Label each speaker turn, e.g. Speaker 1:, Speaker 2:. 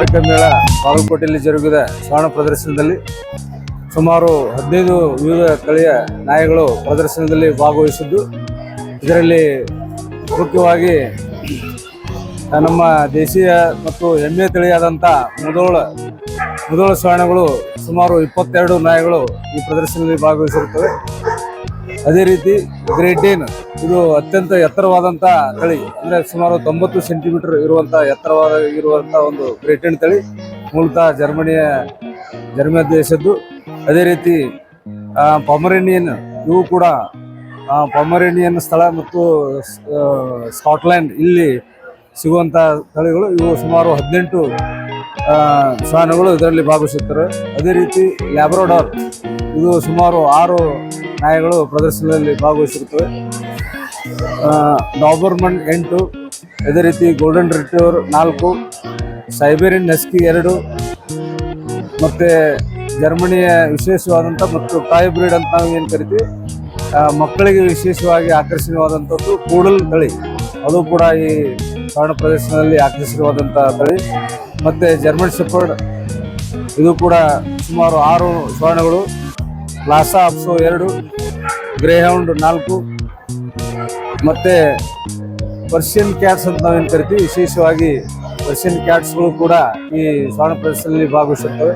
Speaker 1: ತೋಟಗಾರಿಕಾ ಮೇಳ ಬಾಗಲಕೋಟೆಯಲ್ಲಿ ಜರುಗಿದ ಶ್ವಾನ ಪ್ರದರ್ಶನದಲ್ಲಿ ಸುಮಾರು 15 ವಿವಿಧ ತಳಿಯ ನಾಯಿಗಳು ಪ್ರದರ್ಶನದಲ್ಲಿ ಭಾಗವಹಿಸಿದ್ದು, ಇದರಲ್ಲಿ ಮುಖ್ಯವಾಗಿ ನಮ್ಮ ದೇಶೀಯ ಮತ್ತು ಹೆಮ್ಮೆ ತಳಿಯಾದಂಥ ಮುಧೋಳ ಶ್ವಾನಗಳು ಸುಮಾರು 22 ನಾಯಿಗಳು ಈ ಪ್ರದರ್ಶನದಲ್ಲಿ ಭಾಗವಹಿಸಿರುತ್ತವೆ. ಅದೇ ರೀತಿ ಗ್ರೇಟ್ ಡೇನ್, ಇದು ಅತ್ಯಂತ ಎತ್ತರವಾದಂಥ ತಳಿ, ಅಂದರೆ ಸುಮಾರು 90 ಸೆಂಟಿಮೀಟರ್ ಇರುವಂಥ ಒಂದು ಗ್ರೇಟ್ ಡೇನ್ ತಳಿ, ಮೂಲತಃ ಜರ್ಮನಿಯ ದೇಶದ್ದು. ಅದೇ ರೀತಿ ಪೊಮರೇನಿಯನ್, ಇವು ಕೂಡ ಪೊಮರೇನಿಯನ್ ಸ್ಥಳ ಮತ್ತು ಸ್ಕಾಟ್ಲ್ಯಾಂಡ್ ಇಲ್ಲಿ ಸಿಗುವಂಥ ತಳಿಗಳು. ಇವು ಸುಮಾರು 18 ಶ್ವಾನಗಳು ಇದರಲ್ಲಿ ಭಾಗವಹಿಸುತ್ತಾರೆ. ಅದೇ ರೀತಿ ಲ್ಯಾಬ್ರಡಾರ್, ಇದು ಸುಮಾರು 6 ನಾಯಿಗಳು ಪ್ರದರ್ಶನದಲ್ಲಿ ಭಾಗವಹಿಸಿರುತ್ತವೆ. ಡಾಬರ್ಮನ್ 8, ಅದೇ ರೀತಿ ಗೋಲ್ಡನ್ ರಿಟ್ರೀವರ್ 4, ಸೈಬೇರಿಯನ್ ಹಸ್ಕಿ 2, ಮತ್ತು ಜರ್ಮನಿಯ ವಿಶೇಷವಾದಂಥ ಮತ್ತು ಟಾಯ್ ಬ್ರೀಡ್ ಅಂತ ನಾವು ಏನು ಕರಿತೀವಿ, ಮಕ್ಕಳಿಗೆ ವಿಶೇಷವಾಗಿ ಆಕರ್ಷಣೀಯವಾದಂಥದ್ದು ಕೂಡಲ್ ತಳಿ, ಅದು ಕೂಡ ಈ ಶ್ವಾನ ಪ್ರದರ್ಶನದಲ್ಲಿ ಆಕರ್ಷಣೀಯವಾದಂಥ ತಳಿ. ಮತ್ತು ಜರ್ಮನ್ ಶೆಪರ್ಡ್, ಇದು ಕೂಡ ಸುಮಾರು 6 ಶ್ವಾನಗಳು. ಲಾಸಾ ಅಪ್ಸೋ 2, ಗ್ರೇಹೌಂಡ್ 4, ಮತ್ತು ಪರ್ಷಿಯನ್ ಕ್ಯಾಟ್ಸ್ ಅಂತ ನಾವೇನು ಕರಿತೀವಿ, ವಿಶೇಷವಾಗಿ ಪರ್ಷಿಯನ್ ಕ್ಯಾಟ್ಸ್ಗಳು ಕೂಡ ಈ ಶ್ವಾನ ಪ್ರದರ್ಶನದಲ್ಲಿ ಭಾಗವಹಿಸುತ್ತವೆ.